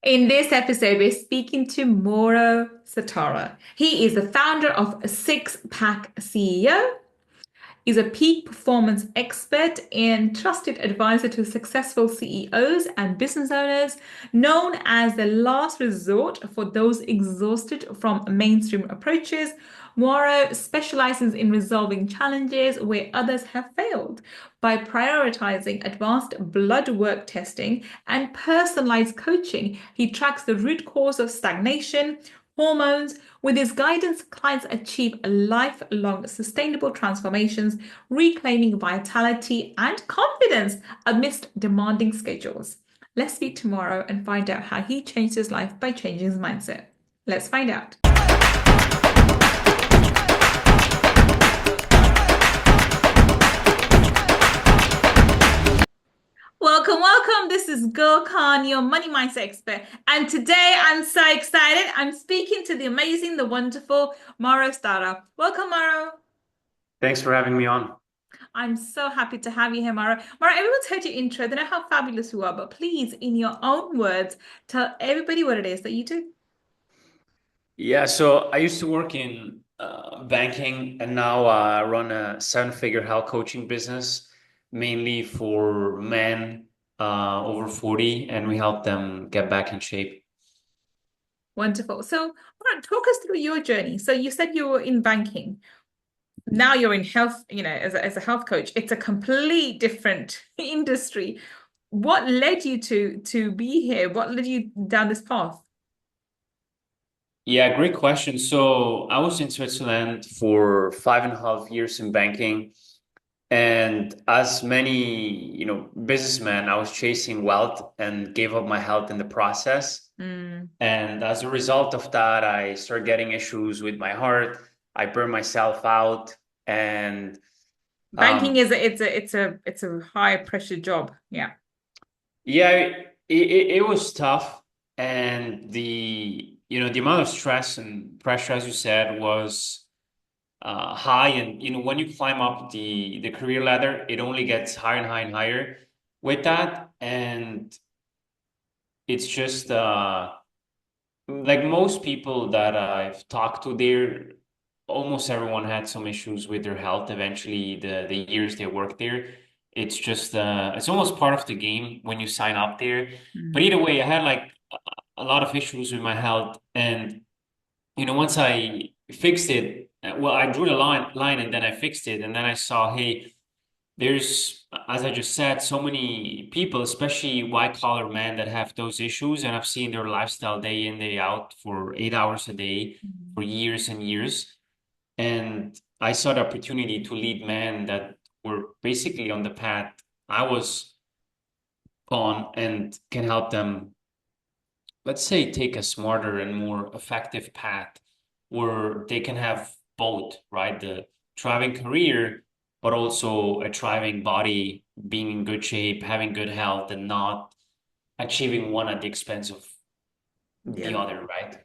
In this episode, we're speaking to Mauro Stara. He is the founder of Six Pack CEO, is a peak performance expert and trusted advisor to successful CEOs and business owners, known as the last resort for those exhausted from mainstream approaches. Mauro specializes in resolving challenges where others have failed by prioritizing advanced blood work testing and personalized coaching. He tracks the root cause of stagnation, hormones. With his guidance, clients achieve lifelong sustainable transformations, reclaiming vitality and confidence amidst demanding schedules. Let's speak tomorrow and find out how he changed his life by changing his mindset. Let's find out. Welcome, welcome. This is Gull, your money mindset expert. And today I'm so excited. I'm speaking to the amazing, the wonderful Mauro Stara. Welcome, Mauro. Thanks for having me on. I'm so happy to have you here, Mauro. Mauro, everyone's heard your intro. They know how fabulous you are, but please, in your own words, tell everybody what it is that you do. Yeah, so I used to work in banking and now I run a seven-figure health coaching business, mainly for men over 40, and we help them get back in shape. Wonderful. So, Mauro, talk us through your journey. So, you said you were in banking. Now you're in health, as a health coach. It's a complete different industry. What led you to be here? What led you down this path? Yeah, great question. So I was in Switzerland for 5.5 years in banking. And as many, businessmen, I was chasing wealth and gave up my health in the process. Mm. And as a result of that, I started getting issues with my heart. I burned myself out, and Banking um, is it's a high pressure job. Yeah. yeah, it was tough. And the amount of stress and pressure, as you said, was high. And when you climb up the career ladder, it only gets higher and higher and higher with that. And it's just like most people that I've talked to, there almost everyone had some issues with their health eventually the years they worked there. It's just it's almost part of the game when you sign up there. But Mm. either way, I had like a lot of issues with my health, and once I fixed it, well, I drew the line and then I fixed it, and then I saw, hey, there's, as I just said, so many people, especially white collar men, that have those issues, and I've seen their lifestyle day in, day out for 8 hours a day for years and years. And I saw the opportunity to lead men that were basically on the path I was on and can help them, let's say, take a smarter and more effective path where they can have both, right? The thriving career, but also a thriving body, being in good shape, having good health, and not achieving one at the expense of the Yeah. other, right?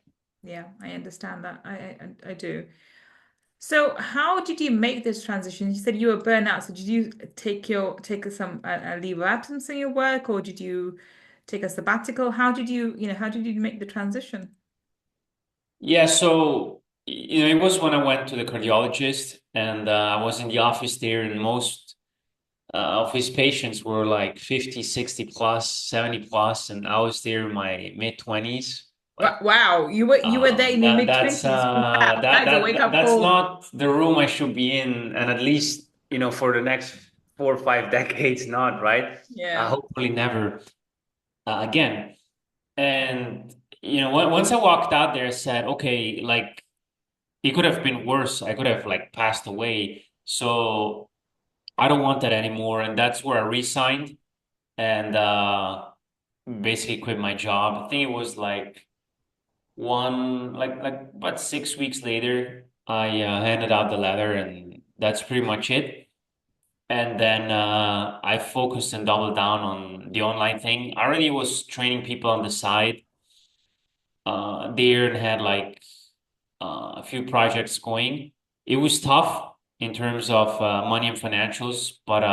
Yeah, I understand that. I do. So how did you make this transition? You said you were burnt out. So did you take some a leave of absence in your work, or did you take a sabbatical? How did you make the transition? Yeah, so it was when I went to the cardiologist, and I was in the office there, and most of his patients were like 50, 60 plus, 70 plus, and I was there in my mid 20s. Like Wow, you were there in your that mid that's 20s. Wow, that is a wake up that's call. not the room I should be in, and at least for the next 4 or 5 decades, not right. Yeah. Hopefully never again. And once I walked out there, I said, okay, like it could have been worse. I could have like passed away. So I don't want that anymore. And that's where I resigned and basically quit my job. I think it was like about 6 weeks later, I handed out the letter, and that's pretty much it. And then I focused and doubled down on the online thing. I already was training people on the side there and had like a few projects going. It was tough in terms of money and financials, but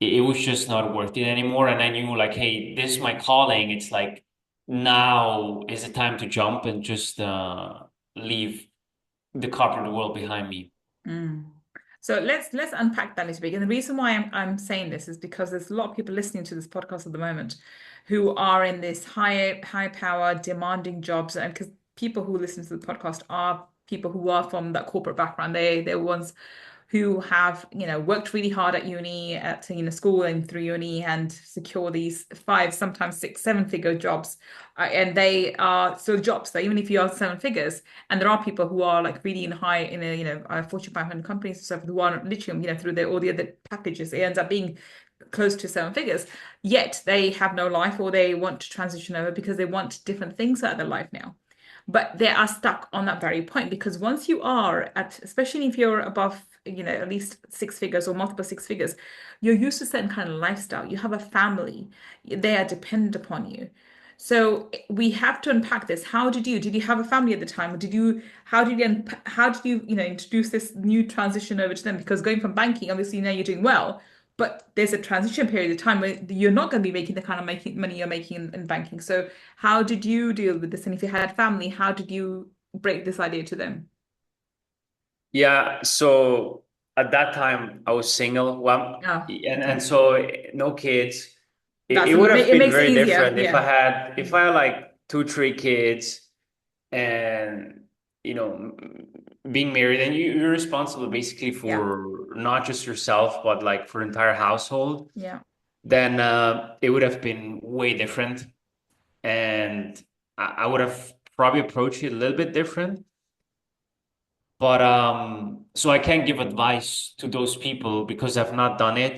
it was just not worth it anymore. And I knew like, hey, this is my calling. It's like now is the time to jump and just leave the corporate world behind me. Mm. So let's unpack that a little bit. And the reason why I'm saying this is because there's a lot of people listening to this podcast at the moment who are in this high power demanding jobs, and because people who listen to the podcast are people who are from that corporate background. They're ones who have, worked really hard at uni, at, school and through uni, and secure these five, sometimes six, seven-figure jobs. And they are still jobs. So even if you are seven figures, and there are people who are like really in high, in a, Fortune 500 companies and stuff, who are literally, through all the other packages, it ends up being close to seven figures, yet they have no life, or they want to transition over because they want different things out of their life now. But they are stuck on that very point, because once you are at, especially if you're above, at least six figures or multiple six figures, you're used to a certain kind of lifestyle. You have a family, they are dependent upon you. So we have to unpack this. Did you have a family at the time? Or how did you, introduce this new transition over to them? Because going from banking, obviously now you're doing well, but there's a transition period of time where you're not going to be making the kind of money you're making in banking. So how did you deal with this? And if you had family, how did you break this idea to them? Yeah, so at that time I was single, well, Oh, and okay. so no kids. It would have It been makes it very easier. different Yeah. if I had like two, three kids and you know being married, and you're responsible basically Yeah. for not just yourself but like for the entire household. Yeah. Then it would have been way different, and I would have probably approached it a little bit different. But so I can't give advice to those people because I've not done it.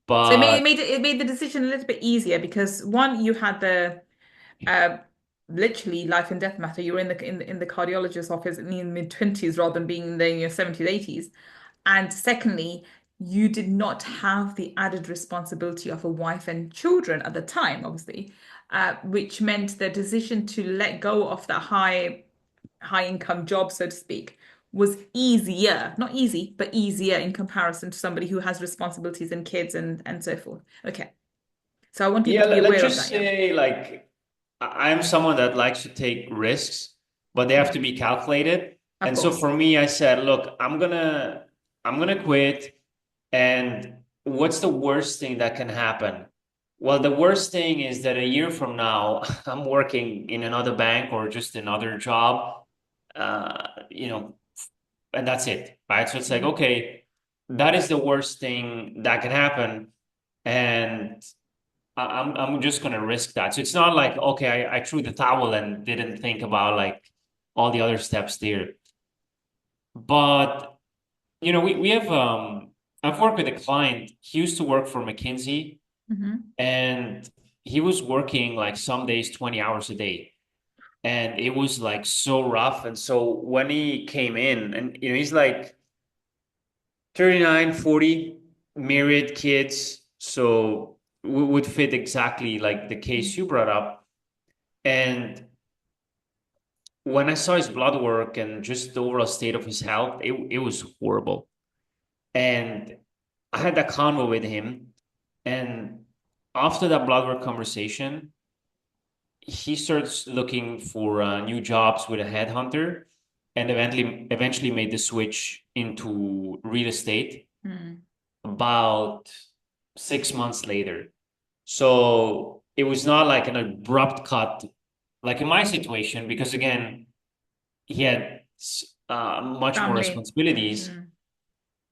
So But it made the decision a little bit easier, because one, you had the uh literally life and death matter. You were in the cardiologist's office in your mid-20s rather than being in your 70s, 80s. And secondly, you did not have the added responsibility of a wife and children at the time, obviously, which meant the decision to let go of that high income job, so to speak, was easier. Not easy, but easier in comparison to somebody who has responsibilities and kids and so forth. Okay. So I want people yeah, to be let's aware of just that, yeah. say like I'm someone that likes to take risks, but they have to Mm, be calculated. of And so course. for me, I said, look, I'm gonna quit. And what's the worst thing that can happen? Well, the worst thing is that a year from now, I'm working in another bank or just another job, you know, and that's it, right? So it's like, Mm. okay, that is the worst thing that can happen, and I'm just gonna risk that. So it's not like, okay, I threw the towel and didn't think about like all the other steps there. But we have I've worked with a client. He used to work for McKinsey, Hmm. and he was working like some days 20 hours a day. And it was like so rough. And so when he came in, and he's like 39, 40, married, kids, so would fit exactly like the case you brought up. And when I saw his blood work and just the overall state of his health, it was horrible. And I had that convo with him. And after that blood work conversation, he starts looking for new jobs with a headhunter, and eventually made the switch into real estate Mm. about 6 months later. So it was not like an abrupt cut, like in my situation, because again, he had much more Family. responsibilities, Mm.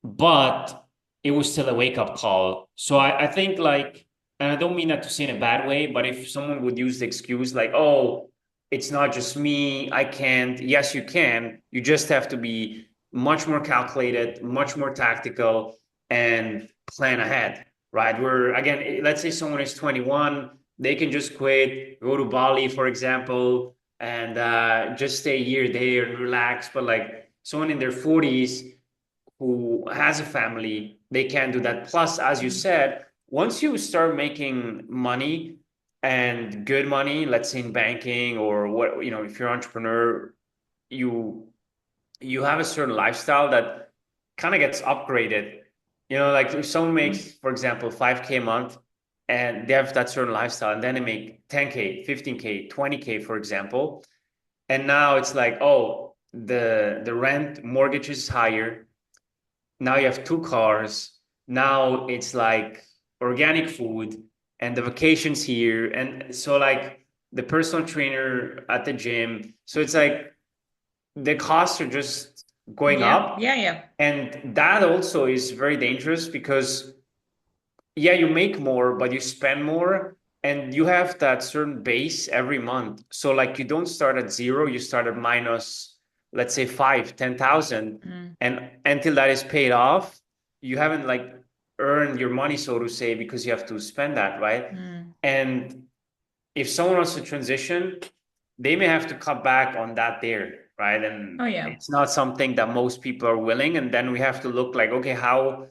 but it was still a wake up call. So I think like, and I don't mean that to say in a bad way, but if someone would use the excuse like, oh, it's not just me, I can't. Yes, you can. You just have to be much more calculated, much more tactical, and plan ahead, right? Where again, let's say someone is 21, they can just quit, go to Bali, for example, and just stay a year there and relax. But like someone in their 40s who has a family, they can do that. Plus, as you Mm. said, once you start making money and good money, let's say in banking or what, if you're an entrepreneur, you you have a certain lifestyle that kind of gets upgraded. Like if someone makes, Mm. for example, 5K a month, and they have that certain lifestyle, and then they make 10K, 15K, 20K, for example. And now it's like, oh, the rent mortgage is higher. Now you have two cars. Now it's like organic food and the vacations here. And so like the personal trainer at the gym. So it's like the costs are just going Yeah, up. yeah, yeah. And that also is very dangerous because yeah, you make more, but you spend more and you have that certain base every month. So like you don't start at zero, you start at minus, let's say 10,000. Mm, And until that is paid off, you haven't like earned your money, so to say, because you have to spend that, right? mm. And if someone wants to transition, they may have to cut back on that there, right? Oh And yeah. it's not something that most people are willing. And then we have to look like, okay, how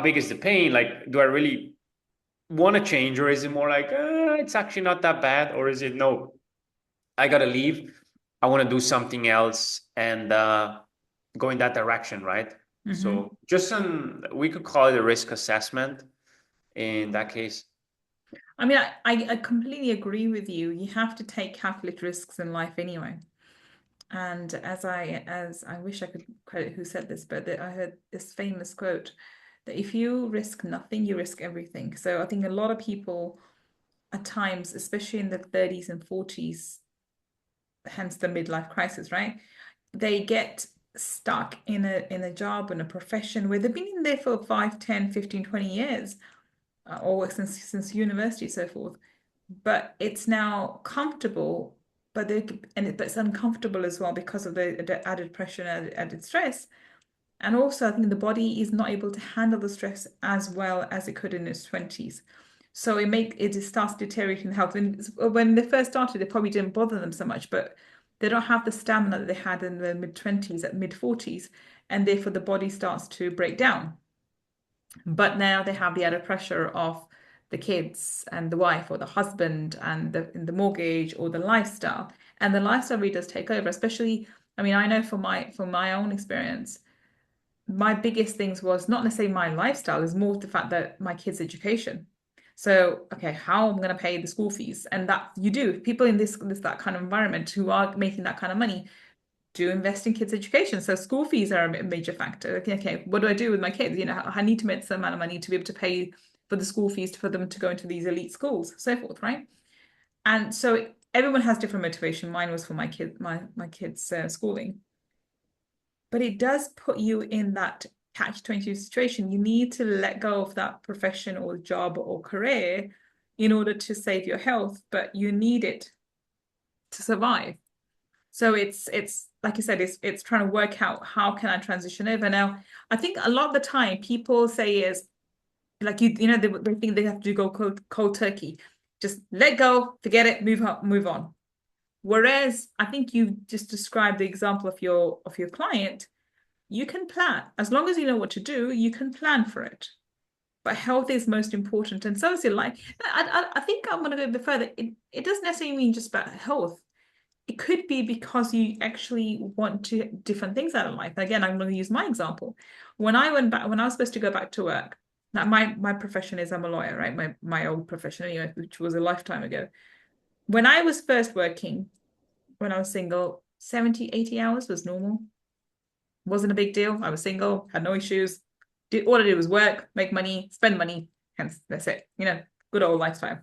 big is the pain? Like, do I really want to change, or is it more like it's actually not that bad, or is it no, I gotta leave, I want to do something else and go in that direction, right? Hmm. So just we could call it a risk assessment in that case. I mean, I completely agree with you. You have to take calculated risks in life anyway. And as I wish I could credit who said this, but I heard this famous quote that if you risk nothing, you risk everything. So I think a lot of people at times, especially in the 30s and 40s, hence the midlife crisis, right? They get stuck in a job and a profession where they've been in there for 5, 10, 15, 20 years, or since university, so forth. But it's now comfortable, but but it's uncomfortable as well because of the added pressure and added stress. And also, I think the body is not able to handle the stress as well as it could in its 20s. So it just starts deteriorating health. And when they first started, it probably didn't bother them so much, but they don't have the stamina that they had in the mid 20s, at mid 40s, and therefore the body starts to break down. But now they have the added pressure of the kids and the wife or the husband and the mortgage or the lifestyle. And the lifestyle really does take over, especially, I mean, I know from my own experience, my biggest things was not necessarily my lifestyle, is more the fact that my kids' education. So, okay, how am I going to pay the school fees? And that you do. People in this that kind of environment who are making that kind of money do invest in kids' education. So school fees are a major factor. Okay, what do I do with my kids? You know, I need to make some amount of money to be able to pay for the school fees for them to go into these elite schools, so forth, right? And so everyone has different motivation. Mine was for my kids' schooling, but it does put you in that catch-22 situation. You need to let go of that profession or job or career in order to save your health, but you need it to survive. So it's like you said, it's trying to work out how can I transition over. Now, I think a lot of the time people say is like they think they have to go cold turkey, just let go, forget it, move on. Whereas I think you just described the example of your client. You can plan as long as you know what to do. You can plan for it. But health is most important, and so is your life. I think I'm going to go a bit further. It doesn't necessarily mean just about health. It could be because you actually want to different things out of life. Again, I'm going to use my example. When I went back, when I was supposed to go back to work, now my profession is I'm a lawyer, right? My old profession, anyway, which was a lifetime ago. When I was first working, when I was single, 70, 80 hours was normal. Wasn't a big deal. I was single, had no issues. All I did was work, make money, spend money. Hence, that's it. You know, good old lifestyle.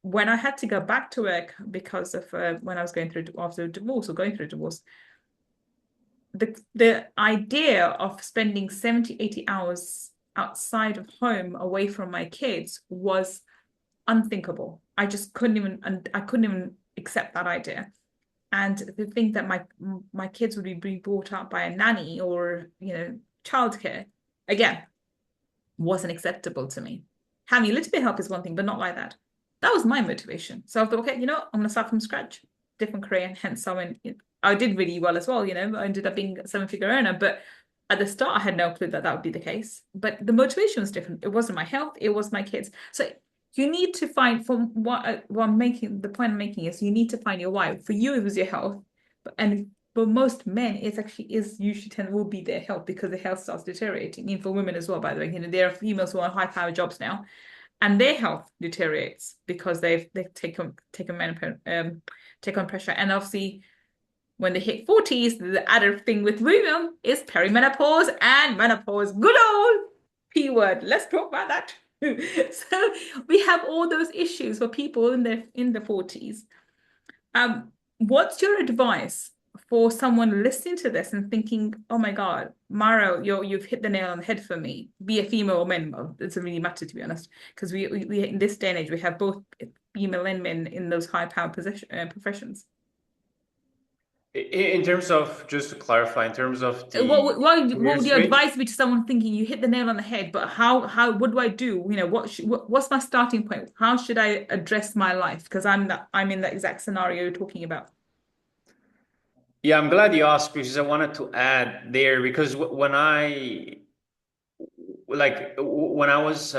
When I had to go back to work because of when I was going through after a divorce or going through a divorce, the idea of spending 70, 80 hours outside of home away from my kids was unthinkable. I just couldn't even, and I couldn't even accept that idea. And to think that my kids would be brought up by a nanny or, you know, childcare, again, wasn't acceptable to me. Having a little bit of help is one thing, but not like that. That was my motivation. So I thought, okay, you know, I'm going to start from scratch, different career. And hence, I did really well as well. You know, I ended up being a seven-figure earner, but at the start, I had no clue that that would be the case. But the motivation was different. It wasn't my health; it was my kids. So you need to find from what I'm making. The point I'm making is you need to find your why. For you, it was your health, and for most men, it's actually is usually will be their health because the health starts deteriorating. Even for women as well, by the way. You know, there are females who are high power jobs now, and their health deteriorates because they take on pressure. And obviously, when they hit 40s, the other thing with women is perimenopause and menopause. Good old P word. Let's talk about that. So we have all those issues for people in the 40s. What's your advice for someone listening to this and thinking, oh my God, Mauro, you've hit the nail on the head for me, be a female or man? Well, it doesn't really matter, to be honest, because we in this day and age, we have both female and men in those high-powered professions. In terms of, just to clarify, in terms of What, the what career would your switch, advice be to someone thinking you hit the nail on the head, but what do I do? What's my starting point? How should I address my life? Because I'm in that exact scenario you're talking about. yeah, I'm glad you asked because I wanted to add there because when I was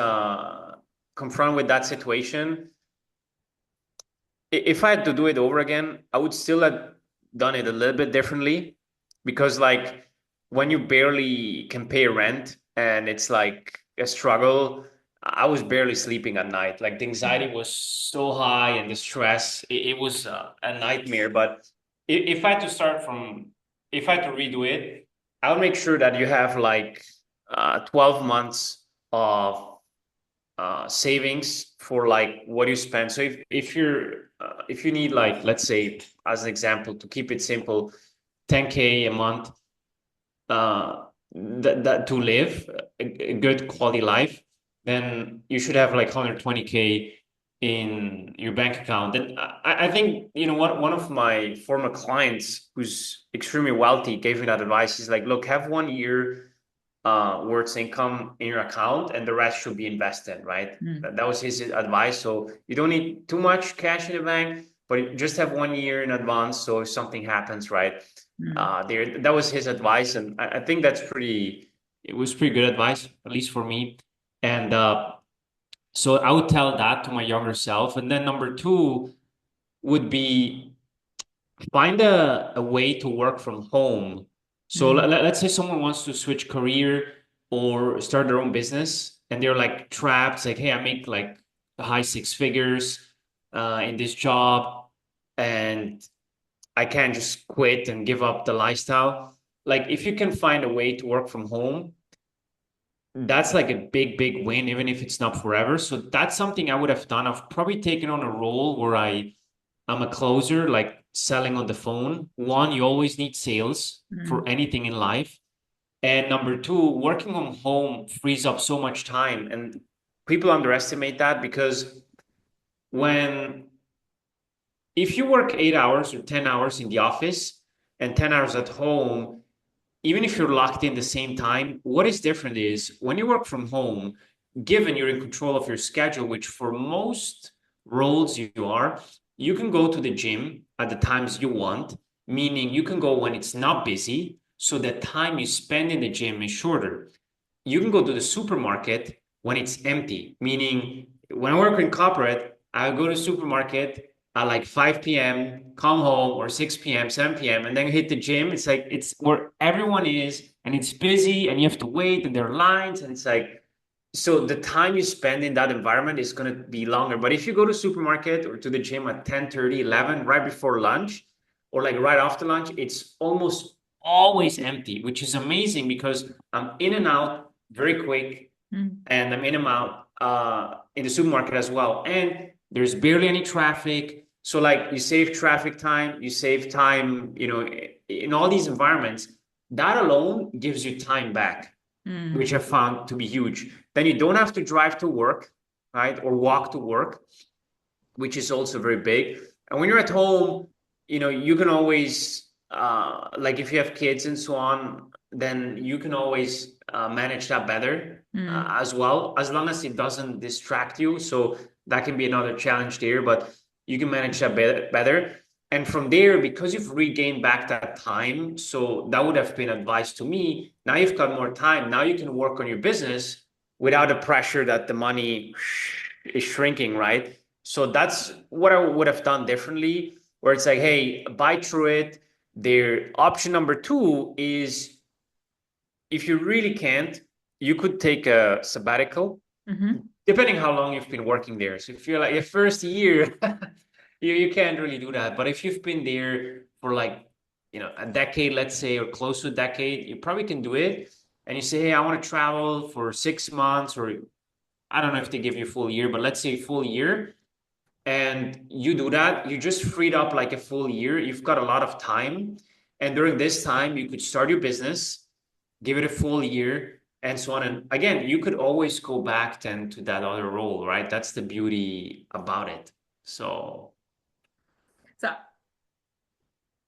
confronted with that situation, if I had to do it over again, I would still have done it a little bit differently because like when you barely can pay rent and it's like a struggle, I was barely sleeping at night. Like the anxiety was so high and the stress, it was a nightmare. But if I had to if I had to redo it, I would make sure that you have like 12 months of savings for like what you spend. So if you need like, let's say as an example, to keep it simple, 10K a month that to live a good quality life, then you should have like 120K in your bank account. And I think, one of my former clients who's extremely wealthy gave me that advice. He's like, look, have 1 year worth income in your account and the rest should be invested, right? That was his advice. So you don't need too much cash in the bank, but you just have 1 year in advance. So if something happens, right? That was his advice. And I think it was pretty good advice, at least for me. And so I would tell that to my younger self. And then number two would be find a way to work from home. So let's say someone wants to switch career or start their own business and they're like trapped, like, hey, I make like high six figures in this job and I can't just quit and give up the lifestyle. Like if you can find a way to work from home, that's like a big win, even if it's not forever. So that's something I would have done. I've probably taken on a role where I'm a closer, like selling on the phone. One, you always need sales for anything in life. And number two, working from home frees up so much time. And people underestimate that because if you work 8 hours or 10 hours in the office and 10 hours at home, even if you're locked in the same time, what is different is when you work from home, given you're in control of your schedule, which for most roles you can go to the gym at the times you want, meaning you can go when it's not busy. So the time you spend in the gym is shorter. You can go to the supermarket when it's empty, meaning when I work in corporate, I go to the supermarket at like 5 p.m., come home, or 6 p.m., 7 p.m., and then hit the gym. It's like it's where everyone is, and it's busy, and you have to wait, and there are lines, and it's like, so the time you spend in that environment is going to be longer. But if you go to supermarket or to the gym at 10:30, 11, right before lunch, or like right after lunch, it's almost always empty, which is amazing because I'm in and out very quick, and I'm in and out in the supermarket as well. And there's barely any traffic. So like you save traffic time, you save time, in all these environments, that alone gives you time back, which I found to be huge. Then you don't have to drive to work, right? Or walk to work, which is also very big. And when you're at home, you can always, like if you have kids and so on, then you can always manage that better as well, as long as it doesn't distract you. So that can be another challenge there, but you can manage that better. And from there, because you've regained back that time, so that would have been advice to me. Now you've got more time. Now you can work on your business without the pressure that the money is shrinking, right? So that's what I would have done differently, where it's like, hey, buy through it. Their option number two is if you really can't, you could take a sabbatical. depending how long you've been working there. So if you're like your first year, you can't really do that. But if you've been there for like, a decade, let's say, or close to a decade, you probably can do it. And you say, hey, I want to travel for 6 months, or I don't know if they give you a full year, but let's say full year. And you do that, you just freed up like a full year. You've got a lot of time. And during this time, you could start your business, give it a full year, and so on. And again, you could always go back then to that other role, right? That's the beauty about it. So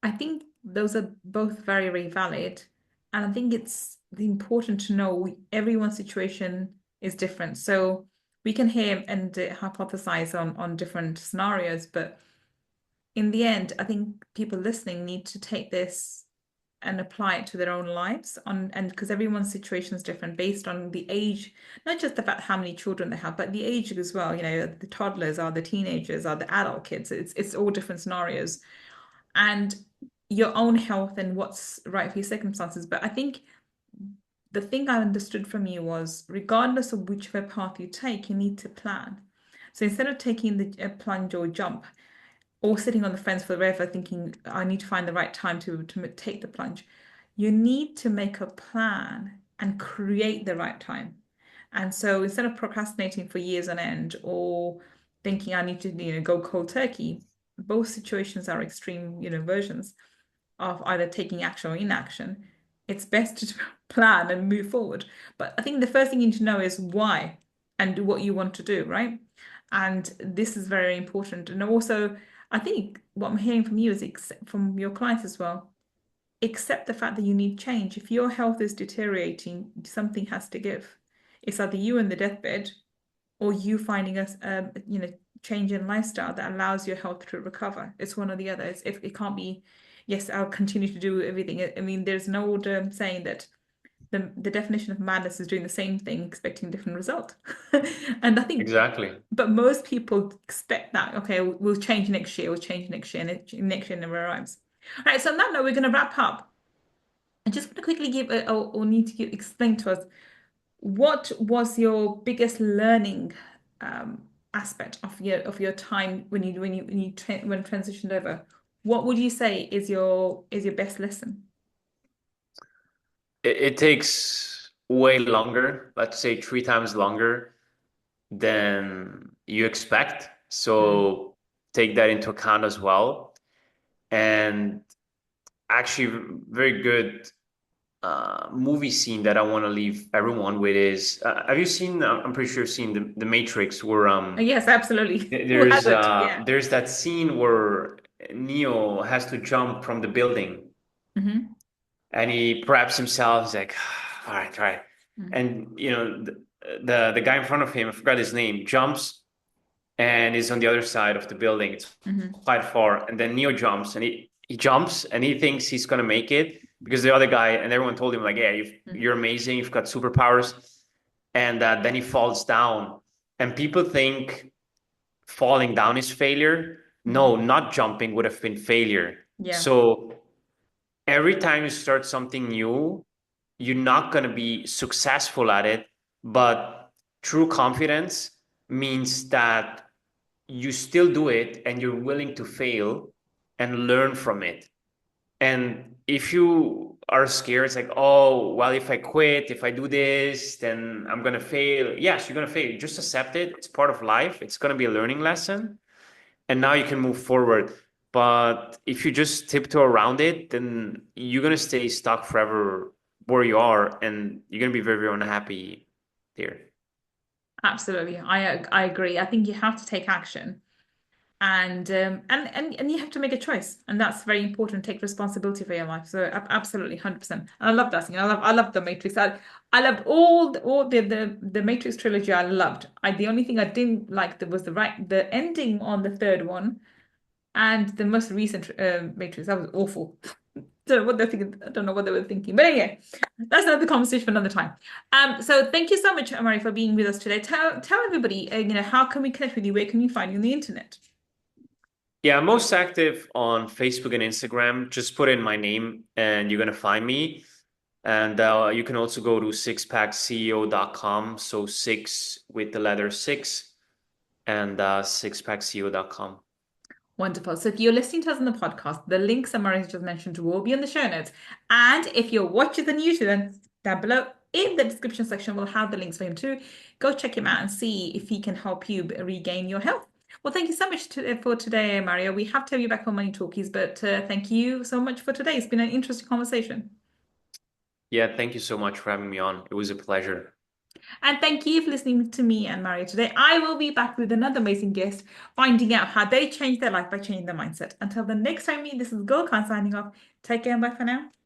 I think those are both very, very valid. And I think it's important to know everyone's situation is different. So we can hear and hypothesize on different scenarios, but in the end, I think people listening need to take this and apply it to their own lives and because everyone's situation is different based on the age, not just the fact how many children they have, but the age as well. The toddlers are the teenagers are the adult kids. It's all different scenarios and your own health and what's right for your circumstances. But I think the thing I understood from you was regardless of whichever path you take, you need to plan. So instead of taking the plunge or jump, or sitting on the fence forever thinking I need to find the right time to take the plunge. You need to make a plan and create the right time. And so instead of procrastinating for years on end or thinking I need to go cold turkey, both situations are extreme versions of either taking action or inaction. It's best to plan and move forward. But I think the first thing you need to know is why and what you want to do, right? And this is very important. And also, I think what I'm hearing from you is from your clients as well, accept the fact that you need change. If your health is deteriorating, something has to give. It's either you in the deathbed or you finding a change in lifestyle that allows your health to recover. It's one or the other. It can't be, yes, I'll continue to do everything. I mean, there's no order saying that the definition of madness is doing the same thing, expecting different result. And I think exactly. But most people expect that, okay, we'll change next year, and next year never arrives. All right, so on that note, we're going to wrap up. I just want to quickly give or need to explain to us what was your biggest learning aspect of your time when transitioned over. What would you say is your best lesson? It takes way longer, let's say 3 times longer than you expect. So take that into account as well. And actually, very good movie scene that I want to leave everyone with is have you seen? I'm pretty sure you've seen the Matrix, where Yes, absolutely. Who there's hasn't? Yeah. there's that scene where Neo has to jump from the building, Mm-hmm. and he preps himself. He's like, all right, all right. And the guy in front of him, I forgot his name, jumps and is on the other side of the building. It's quite far. And then Neo jumps and he jumps and he thinks he's gonna make it because the other guy and everyone told him like, yeah, you're amazing, you've got superpowers. And then he falls down. And people think falling down is failure. No, not jumping would have been failure. Yeah. So every time you start something new, you're not going to be successful at it. But true confidence means that you still do it and you're willing to fail and learn from it. And if you are scared, it's like, oh, well, if I quit, if I do this, then I'm going to fail. Yes, you're going to fail. Just accept it. It's part of life. It's going to be a learning lesson. And now you can move forward. But if you just tiptoe around it, then you're going to stay stuck forever where you are. And you're going to be very, very unhappy there. Absolutely. I agree. I think you have to take action. And you have to make a choice, and that's very important. Take responsibility for your life. So absolutely, 100%. And I love that scene. I love the Matrix. I loved all the Matrix trilogy. I loved. The only thing I didn't like was the ending on the third one, and the most recent Matrix. That was awful. Don't know what they're thinking. I don't know what they were thinking. But anyway, that's another conversation for another time. So thank you so much, Amari, for being with us today. Tell everybody, how can we connect with you? Where can we find you on the internet? Yeah, I'm most active on Facebook and Instagram. Just put in my name and you're going to find me. And you can also go to sixpackceo.com. So 6 with the letter 6 and sixpackceo.com. Wonderful. So if you're listening to us on the podcast, the links that Mario just mentioned will be in the show notes. And if you're watching on YouTube, then down below in the description section, we'll have the links for him too. Go check him out and see if he can help you regain your health. Well, thank you so much for today, Mario. We have to have you back on Money Talkies, but thank you so much for today. It's been an interesting conversation. Yeah, thank you so much for having me on. It was a pleasure. And thank you for listening to me and Mario today. I will be back with another amazing guest, finding out how they changed their life by changing their mindset. Until the next time, this is Gull signing off. Take care and bye for now.